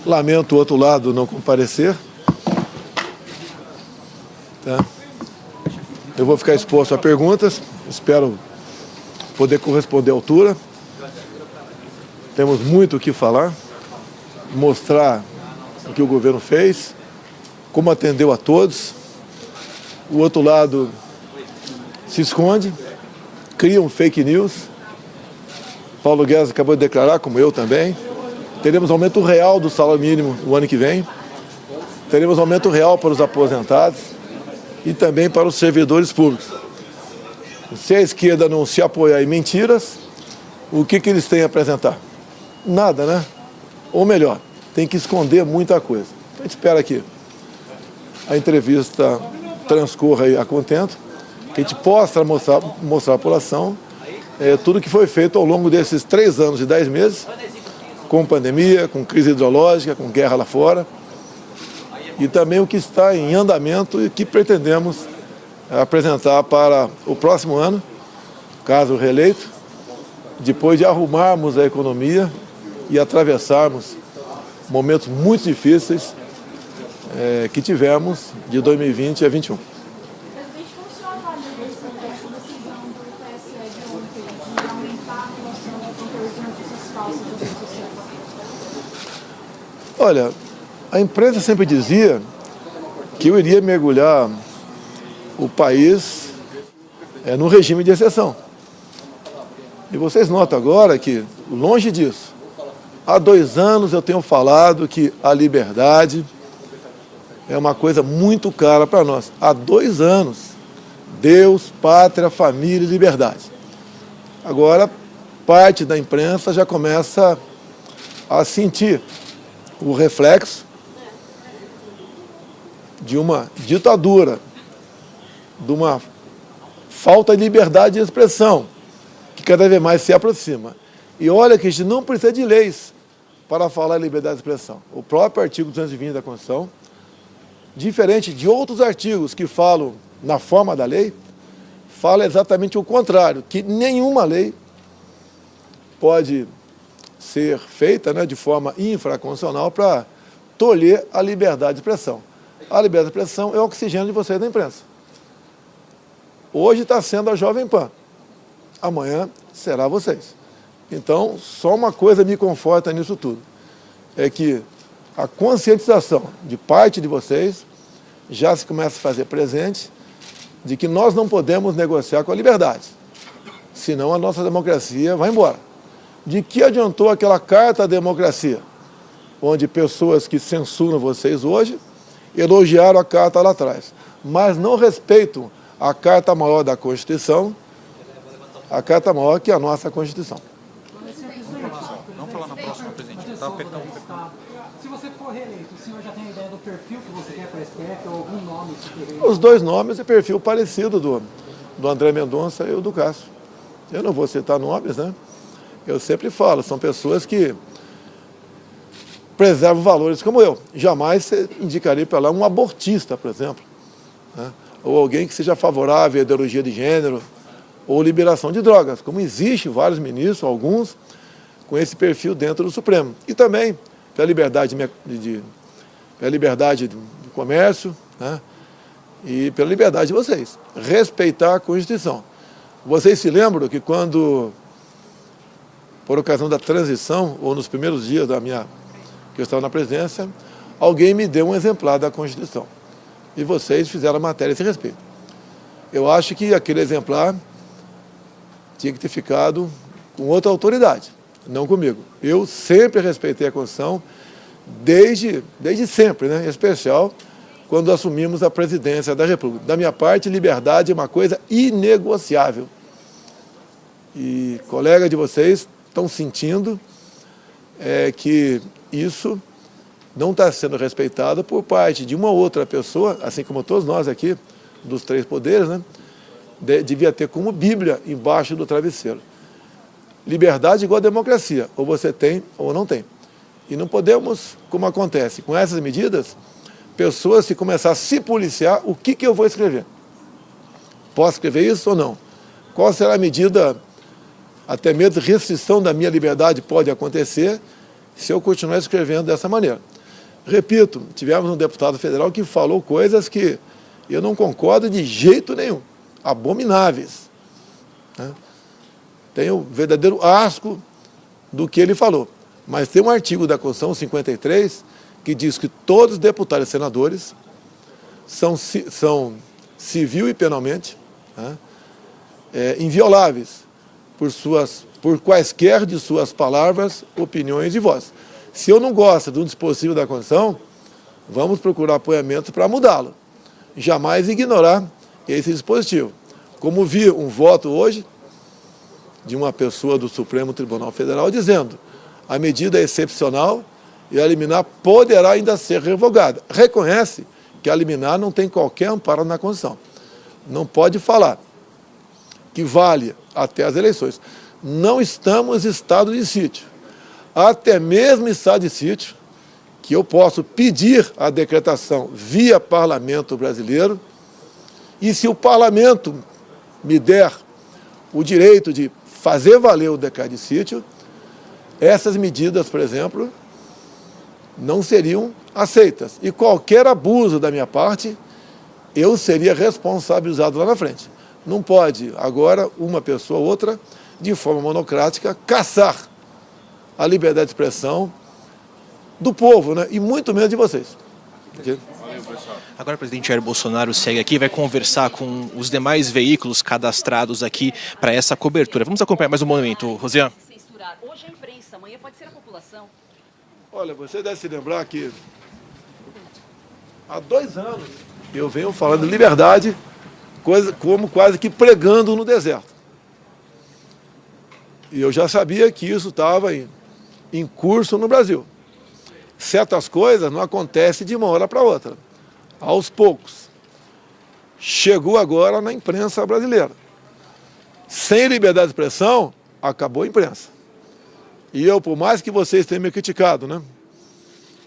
Lamento o outro lado não comparecer. Tá? Eu vou ficar exposto a perguntas, espero poder corresponder à altura. Temos muito o que falar, mostrar o que o governo fez, como atendeu a todos. O outro lado se esconde, cria um fake news. Paulo Guedes acabou de declarar, como eu também. Teremos aumento real do salário mínimo no ano que vem. Teremos aumento real para os aposentados e também para os servidores públicos. Se a esquerda não se apoiar em mentiras, o que eles têm a apresentar? Nada, né? Ou melhor, tem que esconder muita coisa. A gente espera que a entrevista transcorra aí a contento, que a gente possa mostrar à população tudo que foi feito ao longo desses 3 anos e 10 meses, com pandemia, com crise hidrológica, com guerra lá fora, e também o que está em andamento e que pretendemos apresentar para o próximo ano, caso reeleito, depois de arrumarmos a economia e atravessarmos momentos muito difíceis que tivemos de 2020 a 2021. Presidente, como o senhor avalia essa decisão do TSE de ontem de aumentar a relação de conteúdo de notícias falsas das redes sociais? Olha, a imprensa sempre dizia que eu iria mergulhar o país no regime de exceção. E vocês notam agora que, longe disso, há 2 anos eu tenho falado que a liberdade é uma coisa muito cara para nós. Há 2 anos, Deus, pátria, família e liberdade. Agora, parte da imprensa já começa a sentir o reflexo de uma ditadura, de uma falta de liberdade de expressão, que cada vez mais se aproxima. E olha que a gente não precisa de leis para falar em liberdade de expressão. O próprio artigo 220 da Constituição, diferente de outros artigos que falam na forma da lei, fala exatamente o contrário, que nenhuma lei pode ser feita de forma infraconstitucional para tolher a liberdade de expressão. A liberdade de expressão é o oxigênio de vocês da imprensa. Hoje está sendo a Jovem Pan, amanhã será vocês. Então, só uma coisa me conforta nisso tudo, é que a conscientização de parte de vocês já se começa a fazer presente de que nós não podemos negociar com a liberdade, senão a nossa democracia vai embora. De que adiantou aquela carta à democracia, onde pessoas que censuram vocês hoje elogiaram a carta lá atrás, mas não respeitam a carta maior da Constituição, a carta maior que é a nossa Constituição. Vamos falar na próxima, presidente. Tá apertando. Se você for reeleito, o senhor já tem ideia do perfil que você quer para a STF ou algum nome? Os 2 nomes é perfil parecido do André Mendonça e o do Cássio. Eu não vou citar nomes, né? Eu sempre falo, são pessoas que preservam valores como eu. Jamais você indicaria para lá um abortista, por exemplo, né? Ou alguém que seja favorável à ideologia de gênero ou liberação de drogas, como existe vários ministros, alguns, com esse perfil dentro do Supremo. E também pela liberdade do comércio, né? E pela liberdade de vocês. Respeitar a Constituição. Vocês se lembram que quando, por ocasião da transição, ou nos primeiros dias que eu estava na presidência, alguém me deu um exemplar da Constituição. E vocês fizeram a matéria a esse respeito. Eu acho que aquele exemplar tinha que ter ficado com outra autoridade, não comigo. Eu sempre respeitei a Constituição, desde sempre, né? Em especial quando assumimos a presidência da República. Da minha parte, liberdade é uma coisa inegociável. E colegas de vocês estão sentindo que isso não está sendo respeitado por parte de uma outra pessoa, assim como todos nós aqui, dos 3 poderes, né? Devia ter como Bíblia embaixo do travesseiro. Liberdade igual a democracia, ou você tem ou não tem. E não podemos, como acontece com essas medidas, pessoas se começar a se policiar, o que eu vou escrever? Posso escrever isso ou não? Qual será a medida, até mesmo restrição da minha liberdade pode acontecer, se eu continuar escrevendo dessa maneira. Repito, tivemos um deputado federal que falou coisas que eu não concordo de jeito nenhum, abomináveis, né? Tenho verdadeiro asco do que ele falou. Mas tem um artigo da Constituição 53 que diz que todos os deputados e senadores são civil e penalmente, né, invioláveis por quaisquer de suas palavras, opiniões e vozes. Se eu não gosto de um dispositivo da Constituição, vamos procurar apoiamento para mudá-lo. Jamais ignorar esse dispositivo. Como vi um voto hoje de uma pessoa do Supremo Tribunal Federal dizendo: a medida é excepcional e a liminar poderá ainda ser revogada. Reconhece que a liminar não tem qualquer amparo na Constituição. Não pode falar que vale até as eleições. Não estamos em estado de sítio. Até mesmo em estado de sítio, que eu posso pedir a decretação via Parlamento brasileiro, e se o Parlamento me der o direito de fazer valer o decreto de sítio, essas medidas, por exemplo, não seriam aceitas. E qualquer abuso da minha parte, eu seria responsabilizado lá na frente. Não pode, agora, uma pessoa ou outra, de forma monocrática, caçar a liberdade de expressão do povo, né? E muito menos de vocês. Agora o presidente Jair Bolsonaro segue aqui e vai conversar com os demais veículos cadastrados aqui para essa cobertura. Vamos acompanhar mais um momento, Rosiane. Hoje a imprensa, amanhã pode ser a população. Olha, você deve se lembrar que há 2 anos eu venho falando de liberdade, como quase que pregando no deserto. E eu já sabia que isso estava em curso no Brasil. Certas coisas não acontecem de uma hora para outra, aos poucos. Chegou agora na imprensa brasileira. Sem liberdade de expressão, acabou a imprensa. E eu, por mais que vocês tenham me criticado, né,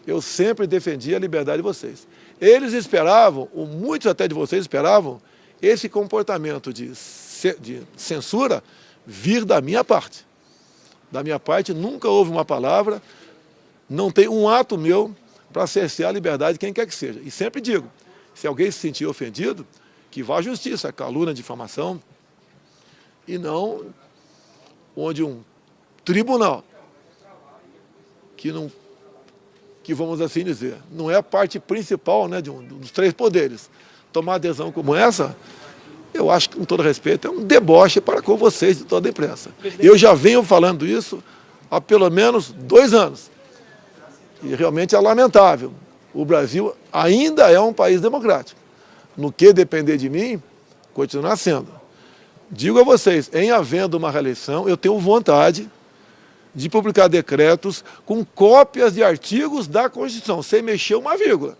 eu sempre defendi a liberdade de vocês. Eles esperavam, ou muitos até de vocês esperavam, esse comportamento de censura vir da minha parte. Da minha parte nunca houve uma palavra, não tem um ato meu para cercear a liberdade de quem quer que seja. E sempre digo, se alguém se sentir ofendido, que vá à justiça, calúnia, difamação, e não onde um tribunal, que vamos assim dizer, não é a parte principal, né, dos 3 poderes. Tomar adesão como essa, eu acho que, com todo respeito, é um deboche para com vocês de toda a imprensa. Eu já venho falando isso há pelo menos 2 anos. E realmente é lamentável. O Brasil ainda é um país democrático. No que depender de mim, continuar sendo. Digo a vocês, em havendo uma reeleição, eu tenho vontade de publicar decretos com cópias de artigos da Constituição, sem mexer uma vírgula.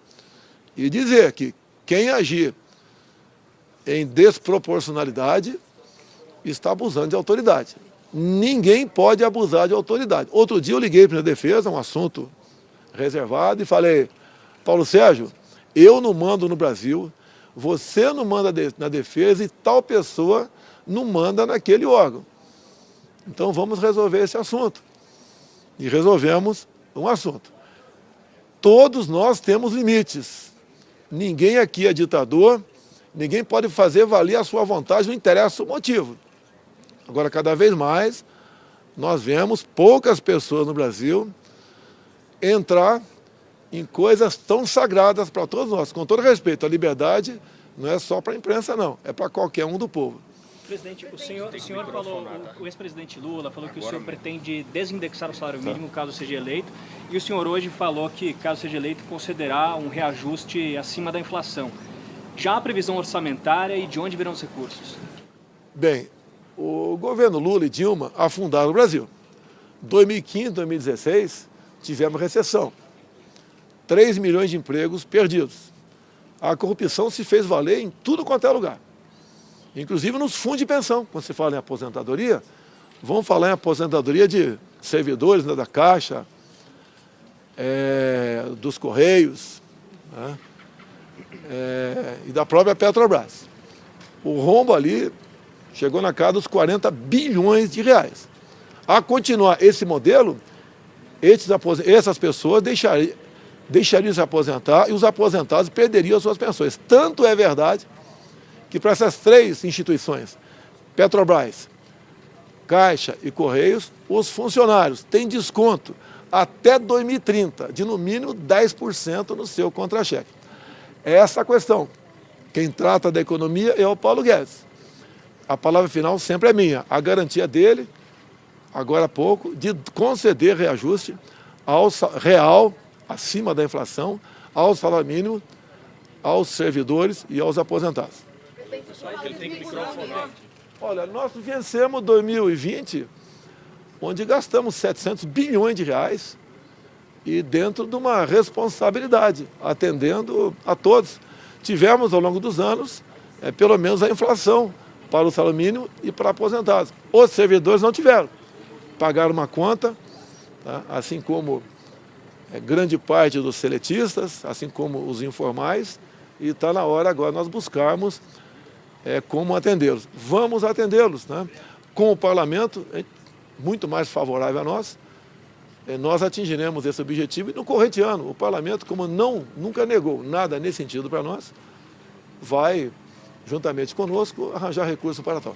E dizer que quem agir em desproporcionalidade está abusando de autoridade. Ninguém pode abusar de autoridade. Outro dia eu liguei para a defesa, um assunto reservado, e falei: Paulo Sérgio, eu não mando no Brasil, você não manda na defesa e tal pessoa não manda naquele órgão. Então vamos resolver esse assunto. E resolvemos um assunto. Todos nós temos limites. Ninguém aqui é ditador, ninguém pode fazer valer a sua vontade, não interessa o motivo. Agora, cada vez mais, nós vemos poucas pessoas no Brasil entrar em coisas tão sagradas para todos nós. Com todo respeito, a liberdade não é só para a imprensa, não. É para qualquer um do povo. Presidente, o senhor falou, o ex-presidente Lula falou que o senhor pretende desindexar o salário mínimo caso seja eleito, e o senhor hoje falou que, caso seja eleito, concederá um reajuste acima da inflação. Já há previsão orçamentária e de onde virão os recursos? Bem, o governo Lula e Dilma afundaram o Brasil. 2015, 2016, tivemos recessão. 3 milhões de empregos perdidos. A corrupção se fez valer em tudo quanto é lugar. Inclusive nos fundos de pensão. Quando se fala em aposentadoria, vamos falar em aposentadoria de servidores, né, da Caixa, dos Correios, né, e da própria Petrobras. O rombo ali chegou na casa dos 40 bilhões de reais. A continuar esse modelo, essas pessoas deixariam de se aposentar e os aposentados perderiam as suas pensões. Tanto é verdade que para essas 3 instituições, Petrobras, Caixa e Correios, os funcionários têm desconto até 2030, de no mínimo 10% no seu contra-cheque. É essa a questão. Quem trata da economia é o Paulo Guedes. A palavra final sempre é minha. A garantia dele, agora há pouco, de conceder reajuste real, acima da inflação, ao salário mínimo, aos servidores e aos aposentados. Olha, nós vencemos 2020, onde gastamos 700 bilhões de reais e dentro de uma responsabilidade, atendendo a todos. Tivemos, ao longo dos anos, pelo menos a inflação para o salário mínimo e para aposentados. Os servidores não tiveram. Pagaram uma conta, tá? Assim como grande parte dos seletistas, assim como os informais, e está na hora agora nós buscarmos como atendê-los. Vamos atendê-los, né? Com o parlamento muito mais favorável a nós, nós atingiremos esse objetivo e no corrente ano o parlamento, como nunca negou nada nesse sentido para nós, vai, juntamente conosco, arranjar recursos para tal.